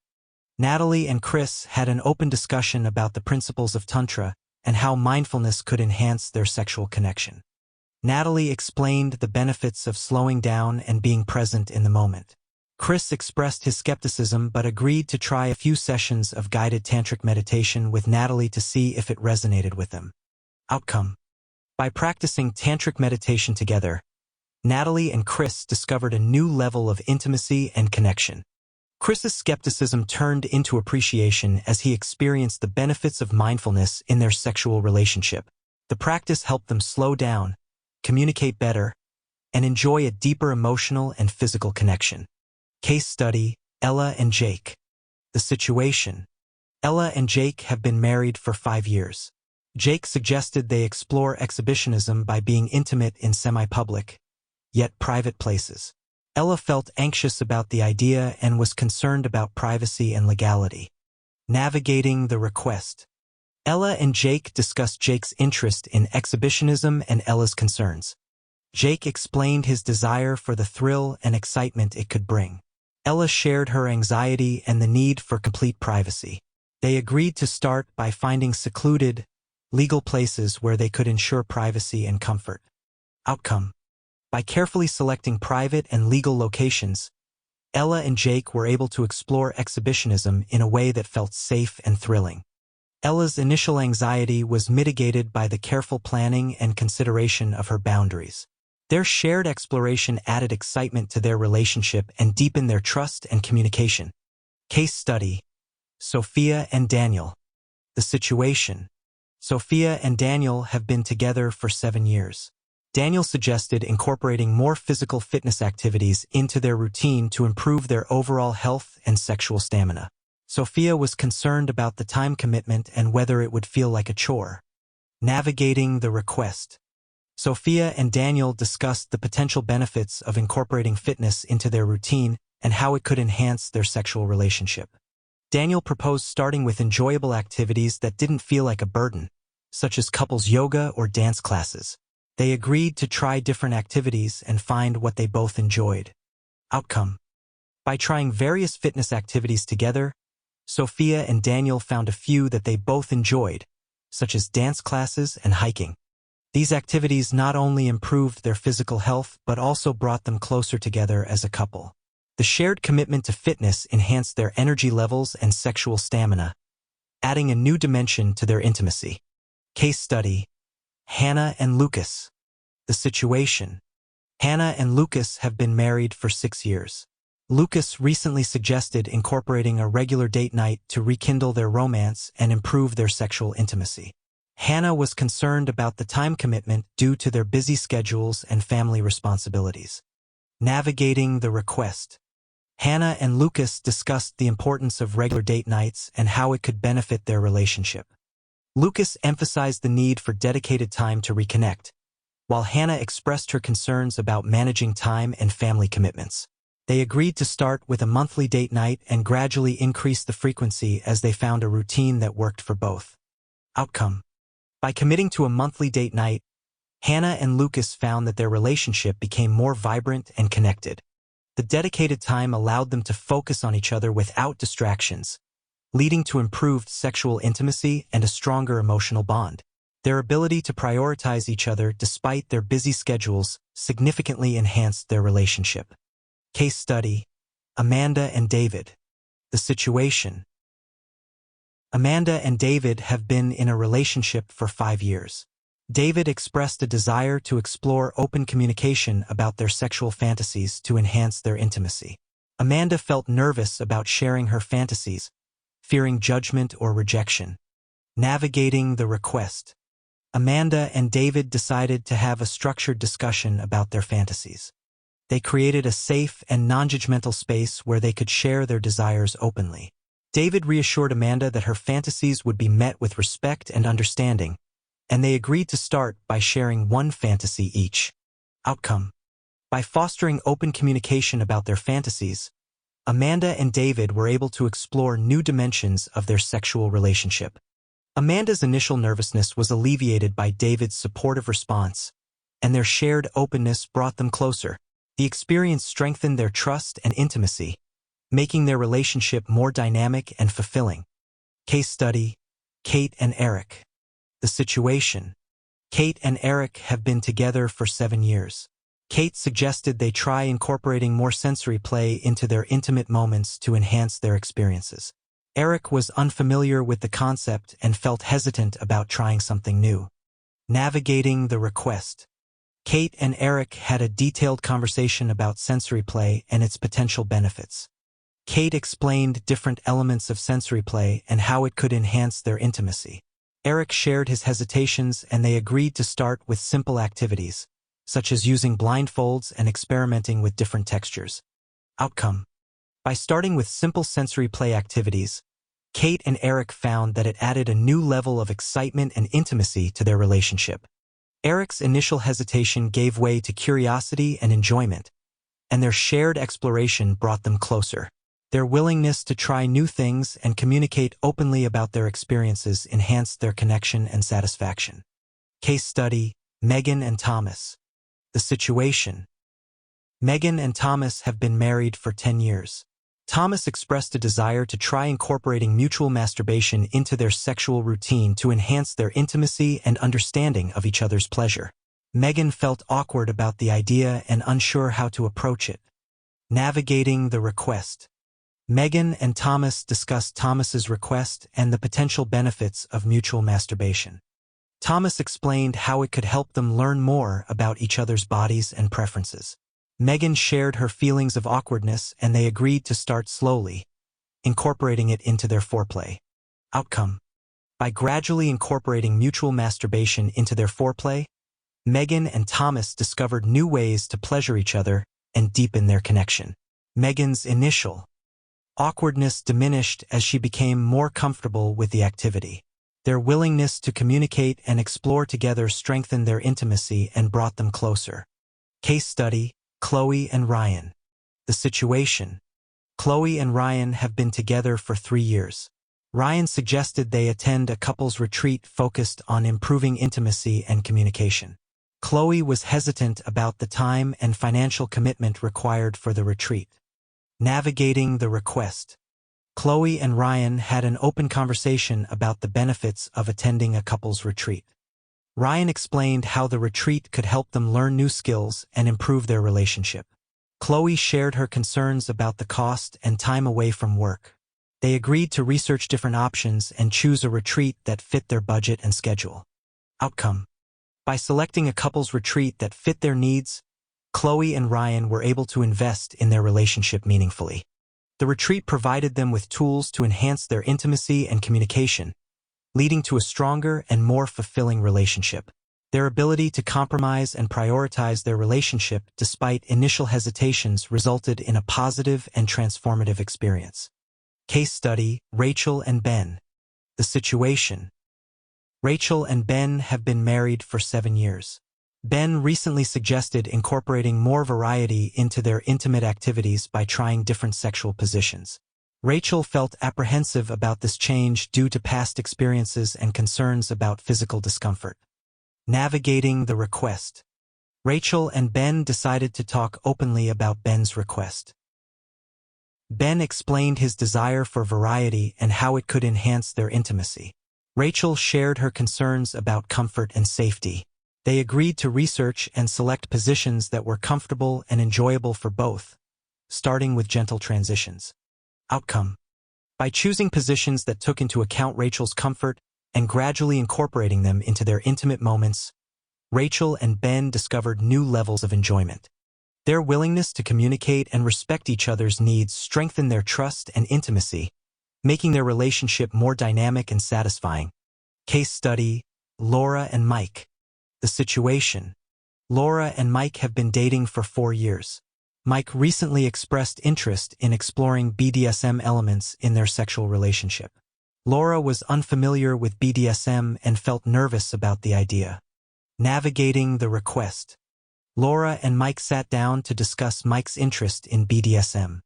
Speaker 1: Natalie and Chris had an open discussion about the principles of tantra and how mindfulness could enhance their sexual connection. Natalie explained the benefits of slowing down and being present in the moment. Chris expressed his skepticism but agreed to try a few sessions of guided tantric meditation with Natalie to see if it resonated with him. Outcome. By practicing tantric meditation together, Natalie and Chris discovered a new level of intimacy and connection. Chris's skepticism turned into appreciation as he experienced the benefits of mindfulness in their sexual relationship. The practice helped them slow down, communicate better, and enjoy a deeper emotional and physical connection. Case study, Ella and Jake. The situation. Ella and Jake have been married for 5 years. Jake suggested they explore exhibitionism by being intimate in semi-public, yet private places. Ella felt anxious about the idea and was concerned about privacy and legality. Navigating the request. Ella and Jake discussed Jake's interest in exhibitionism and Ella's concerns. Jake explained his desire for the thrill and excitement it could bring. Ella shared her anxiety and the need for complete privacy. They agreed to start by finding secluded, legal places where they could ensure privacy and comfort. Outcome. By carefully selecting private and legal locations, Ella and Jake were able to explore exhibitionism in a way that felt safe and thrilling. Ella's initial anxiety was mitigated by the careful planning and consideration of her boundaries. Their shared exploration added excitement to their relationship and deepened their trust and communication. Case study, Sophia and Daniel. The situation. Sophia and Daniel have been together for 7 years. Daniel suggested incorporating more physical fitness activities into their routine to improve their overall health and sexual stamina. Sophia was concerned about the time commitment and whether it would feel like a chore. Navigating the request. Sophia and Daniel discussed the potential benefits of incorporating fitness into their routine and how it could enhance their sexual relationship. Daniel proposed starting with enjoyable activities that didn't feel like a burden, such as couples yoga or dance classes. They agreed to try different activities and find what they both enjoyed. Outcome. By trying various fitness activities together, Sophia and Daniel found a few that they both enjoyed, such as dance classes and hiking. These activities not only improved their physical health but also brought them closer together as a couple. The shared commitment to fitness enhanced their energy levels and sexual stamina, adding a new dimension to their intimacy. Case study, Hannah and Lucas. The situation. Hannah and Lucas have been married for 6 years. Lucas recently suggested incorporating a regular date night to rekindle their romance and improve their sexual intimacy. Hannah was concerned about the time commitment due to their busy schedules and family responsibilities. Navigating the request. Hannah and Lucas discussed the importance of regular date nights and how it could benefit their relationship. Lucas emphasized the need for dedicated time to reconnect, while Hannah expressed her concerns about managing time and family commitments. They agreed to start with a monthly date night and gradually increase the frequency as they found a routine that worked for both. Outcome. By committing to a monthly date night, Hannah and Lucas found that their relationship became more vibrant and connected. The dedicated time allowed them to focus on each other without distractions, leading to improved sexual intimacy and a stronger emotional bond. Their ability to prioritize each other despite their busy schedules significantly enhanced their relationship. Case study, Amanda and David. The situation. Amanda and David have been in a relationship for 5 years. David expressed a desire to explore open communication about their sexual fantasies to enhance their intimacy. Amanda felt nervous about sharing her fantasies, fearing judgment or rejection. Navigating the request. Amanda and David decided to have a structured discussion about their fantasies. They created a safe and non-judgmental space where they could share their desires openly. David reassured Amanda that her fantasies would be met with respect and understanding, and they agreed to start by sharing one fantasy each. Outcome. By fostering open communication about their fantasies, Amanda and David were able to explore new dimensions of their sexual relationship. Amanda's initial nervousness was alleviated by David's supportive response, and their shared openness brought them closer. The experience strengthened their trust and intimacy, making their relationship more dynamic and fulfilling. Case study, Kate and Eric. The situation. Kate and Eric have been together for 7 years. Kate suggested they try incorporating more sensory play into their intimate moments to enhance their experiences. Eric was unfamiliar with the concept and felt hesitant about trying something new. Navigating the request. Kate and Eric had a detailed conversation about sensory play and its potential benefits. Kate explained different elements of sensory play and how it could enhance their intimacy. Eric shared his hesitations and they agreed to start with simple activities, such as using blindfolds and experimenting with different textures. Outcome. By starting with simple sensory play activities, Kate and Eric found that it added a new level of excitement and intimacy to their relationship. Eric's initial hesitation gave way to curiosity and enjoyment, and their shared exploration brought them closer. Their willingness to try new things and communicate openly about their experiences enhanced their connection and satisfaction. Case study: Megan and Thomas. The situation: Megan and Thomas have been married for 10 years. Thomas expressed a desire to try incorporating mutual masturbation into their sexual routine to enhance their intimacy and understanding of each other's pleasure. Megan felt awkward about the idea and unsure how to approach it. Navigating the request. Megan and Thomas discussed Thomas's request and the potential benefits of mutual masturbation. Thomas explained how it could help them learn more about each other's bodies and preferences. Megan shared her feelings of awkwardness, and they agreed to start slowly, incorporating it into their foreplay. Outcome: by gradually incorporating mutual masturbation into their foreplay, Megan and Thomas discovered new ways to pleasure each other and deepen their connection. Megan's initial awkwardness diminished as she became more comfortable with the activity. Their willingness to communicate and explore together strengthened their intimacy and brought them closer. Case study: Chloe and Ryan. The situation: Chloe and Ryan have been together for 3 years. Ryan suggested they attend a couples retreat focused on improving intimacy and communication. Chloe was hesitant about the time and financial commitment required for the retreat. Navigating the request. Chloe and Ryan had an open conversation about the benefits of attending a couples retreat. Ryan explained how the retreat could help them learn new skills and improve their relationship. Chloe shared her concerns about the cost and time away from work. They agreed to research different options and choose a retreat that fit their budget and schedule. Outcome: by selecting a couples retreat that fit their needs, Chloe and Ryan were able to invest in their relationship meaningfully. The retreat provided them with tools to enhance their intimacy and communication, leading to a stronger and more fulfilling relationship. Their ability to compromise and prioritize their relationship despite initial hesitations resulted in a positive and transformative experience. Case study: Rachel and Ben. The situation: Rachel and Ben have been married for 7 years. Ben recently suggested incorporating more variety into their intimate activities by trying different sexual positions. Rachel felt apprehensive about this change due to past experiences and concerns about physical discomfort. Navigating the request. Rachel and Ben decided to talk openly about Ben's request. Ben explained his desire for variety and how it could enhance their intimacy. Rachel shared her concerns about comfort and safety. They agreed to research and select positions that were comfortable and enjoyable for both, starting with gentle transitions. Outcome: by choosing positions that took into account Rachel's comfort and gradually incorporating them into their intimate moments, Rachel and Ben discovered new levels of enjoyment. Their willingness to communicate and respect each other's needs strengthened their trust and intimacy, making their relationship more dynamic and satisfying. Case study: Laura and Mike. The situation: Laura and Mike have been dating for 4 years. Mike recently expressed interest in exploring BDSM elements in their sexual relationship. Laura was unfamiliar with BDSM and felt nervous about the idea. Navigating the request. Laura and Mike sat down to discuss Mike's interest in BDSM.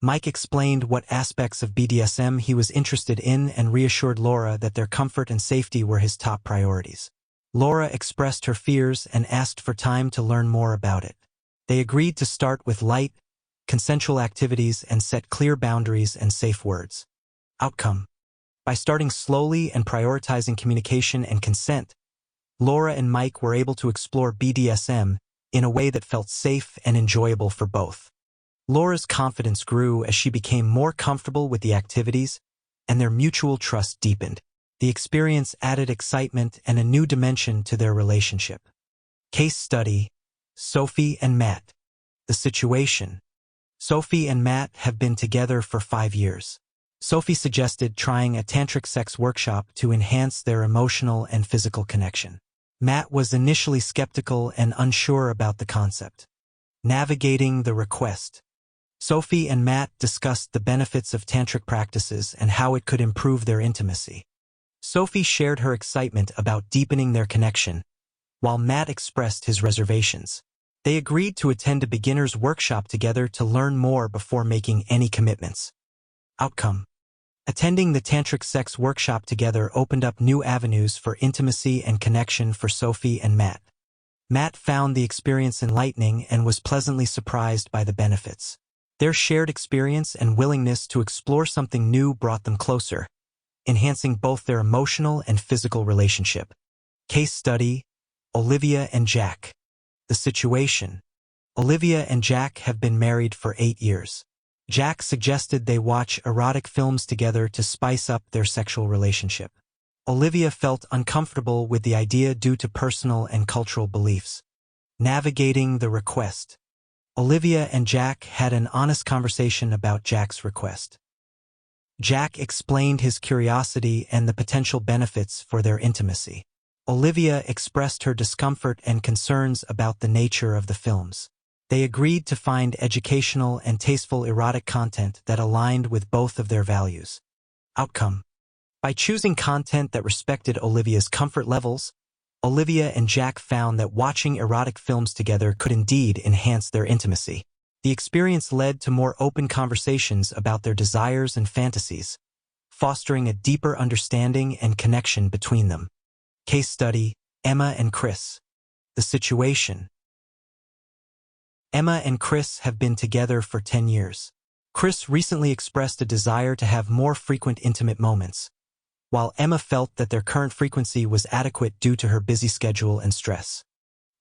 Speaker 1: Mike explained what aspects of BDSM he was interested in and reassured Laura that their comfort and safety were his top priorities. Laura expressed her fears and asked for time to learn more about it. They agreed to start with light, consensual activities and set clear boundaries and safe words. Outcome: by starting slowly and prioritizing communication and consent, Laura and Mike were able to explore BDSM in a way that felt safe and enjoyable for both. Laura's confidence grew as she became more comfortable with the activities, and their mutual trust deepened. The experience added excitement and a new dimension to their relationship. Case study: Sophie and Matt. The situation: Sophie and Matt have been together for 5 years. Sophie suggested trying a tantric sex workshop to enhance their emotional and physical connection. Matt was initially skeptical and unsure about the concept. Navigating the request. Sophie and Matt discussed the benefits of tantric practices and how it could improve their intimacy. Sophie shared her excitement about deepening their connection, while Matt expressed his reservations. They agreed to attend a beginner's workshop together to learn more before making any commitments. Outcome: attending the tantric sex workshop together opened up new avenues for intimacy and connection for Sophie and Matt. Matt found the experience enlightening and was pleasantly surprised by the benefits. Their shared experience and willingness to explore something new brought them closer, enhancing both their emotional and physical relationship. Case study: Olivia and Jack. The situation: Olivia and Jack have been married for 8 years. Jack suggested they watch erotic films together to spice up their sexual relationship. Olivia felt uncomfortable with the idea due to personal and cultural beliefs. Navigating the request: Olivia and Jack had an honest conversation about Jack's request. Jack explained his curiosity and the potential benefits for their intimacy. Olivia expressed her discomfort and concerns about the nature of the films. They agreed to find educational and tasteful erotic content that aligned with both of their values. Outcome: by choosing content that respected Olivia's comfort levels, Olivia and Jack found that watching erotic films together could indeed enhance their intimacy. The experience led to more open conversations about their desires and fantasies, fostering a deeper understanding and connection between them. Case study: Emma and Chris. The situation: Emma and Chris have been together for 10 years. Chris recently expressed a desire to have more frequent intimate moments, while Emma felt that their current frequency was adequate due to her busy schedule and stress.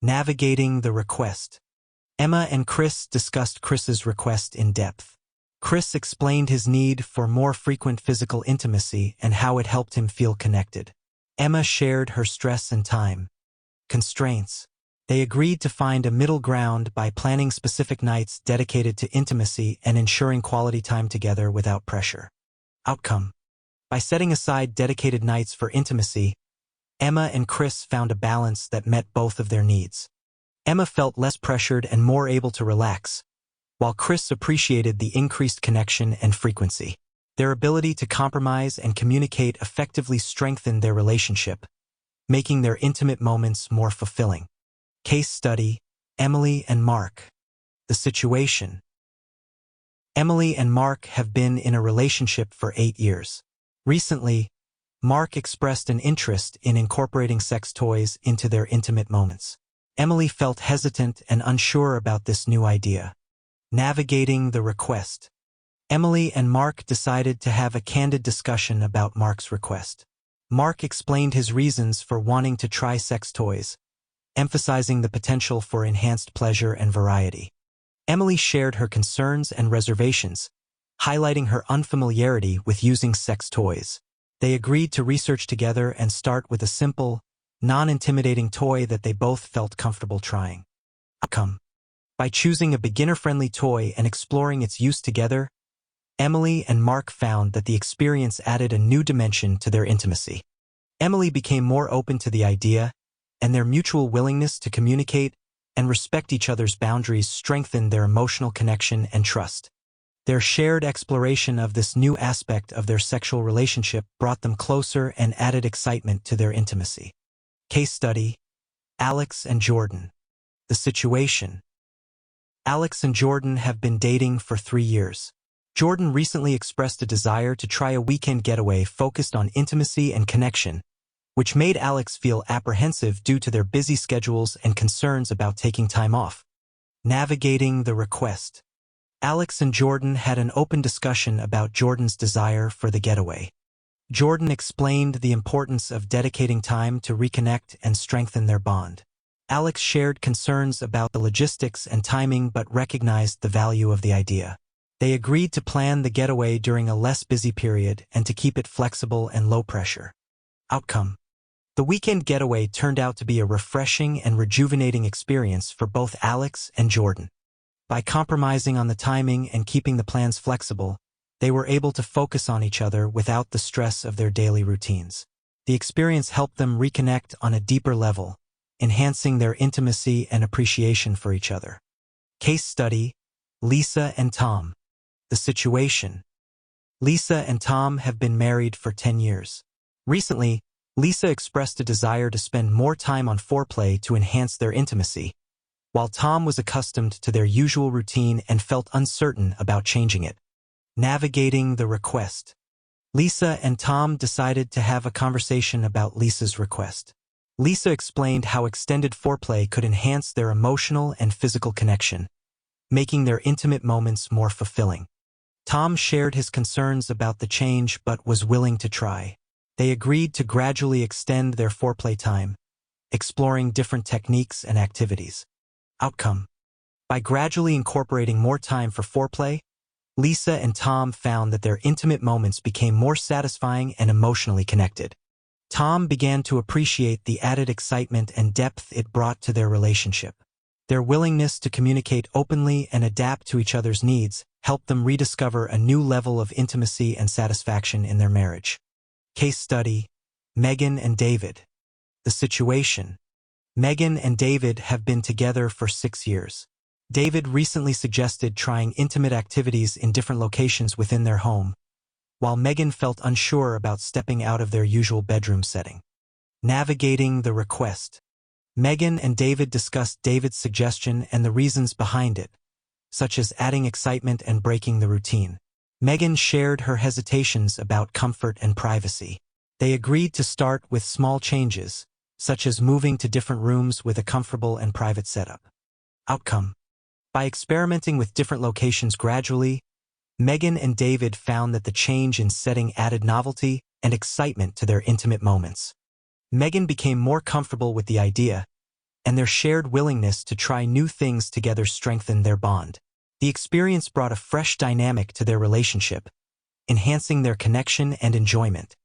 Speaker 1: Navigating the request: Emma and Chris discussed Chris's request in depth. Chris explained his need for more frequent physical intimacy and how it helped him feel connected. Emma shared her stress and time constraints. They agreed to find a middle ground by planning specific nights dedicated to intimacy and ensuring quality time together without pressure. Outcome: by setting aside dedicated nights for intimacy, Emma and Chris found a balance that met both of their needs. Emma felt less pressured and more able to relax, while Chris appreciated the increased connection and frequency. Their ability to compromise and communicate effectively strengthened their relationship, making their intimate moments more fulfilling. Case study: Emily and Mark. The situation: Emily and Mark have been in a relationship for 8 years. Recently, Mark expressed an interest in incorporating sex toys into their intimate moments. Emily felt hesitant and unsure about this new idea. Navigating the request: Emily and Mark decided to have a candid discussion about Mark's request. Mark explained his reasons for wanting to try sex toys, emphasizing the potential for enhanced pleasure and variety. Emily shared her concerns and reservations, highlighting her unfamiliarity with using sex toys. They agreed to research together and start with a simple, non-intimidating toy that they both felt comfortable trying. Outcome: by choosing a beginner-friendly toy and exploring its use together, Emily and Mark found that the experience added a new dimension to their intimacy. Emily became more open to the idea, and their mutual willingness to communicate and respect each other's boundaries strengthened their emotional connection and trust. Their shared exploration of this new aspect of their sexual relationship brought them closer and added excitement to their intimacy. Case study: Alex and Jordan. The situation: Alex and Jordan have been dating for 3 years. Jordan recently expressed a desire to try a weekend getaway focused on intimacy and connection, which made Alex feel apprehensive due to their busy schedules and concerns about taking time off. Navigating the request: Alex and Jordan had an open discussion about Jordan's desire for the getaway. Jordan explained the importance of dedicating time to reconnect and strengthen their bond. Alex shared concerns about the logistics and timing but recognized the value of the idea. They agreed to plan the getaway during a less busy period and to keep it flexible and low pressure. Outcome: the weekend getaway turned out to be a refreshing and rejuvenating experience for both Alex and Jordan. By compromising on the timing and keeping the plans flexible, they were able to focus on each other without the stress of their daily routines. The experience helped them reconnect on a deeper level, enhancing their intimacy and appreciation for each other. Case study: Lisa and Tom. The situation. Lisa and Tom have been married for 10 years. Recently, Lisa expressed a desire to spend more time on foreplay to enhance their intimacy, while Tom was accustomed to their usual routine and felt uncertain about changing it. Navigating the request. Lisa and Tom decided to have a conversation about Lisa's request. Lisa explained how extended foreplay could enhance their emotional and physical connection, making their intimate moments more fulfilling. Tom shared his concerns about the change but was willing to try. They agreed to gradually extend their foreplay time, exploring different techniques and activities. Outcome. By gradually incorporating more time for foreplay, Lisa and Tom found that their intimate moments became more satisfying and emotionally connected. Tom began to appreciate the added excitement and depth it brought to their relationship. Their willingness to communicate openly and adapt to each other's needs helped them rediscover a new level of intimacy and satisfaction in their marriage. Case study: Megan and David. The situation. Megan and David have been together for 6 years. David recently suggested trying intimate activities in different locations within their home, while Megan felt unsure about stepping out of their usual bedroom setting. Navigating the request. Megan and David discussed David's suggestion and the reasons behind it, such as adding excitement and breaking the routine. Megan shared her hesitations about comfort and privacy. They agreed to start with small changes, such as moving to different rooms with a comfortable and private setup. Outcome. By experimenting with different locations gradually, Megan and David found that the change in setting added novelty and excitement to their intimate moments. Megan became more comfortable with the idea, and their shared willingness to try new things together strengthened their bond. The experience brought a fresh dynamic to their relationship, enhancing their connection and enjoyment.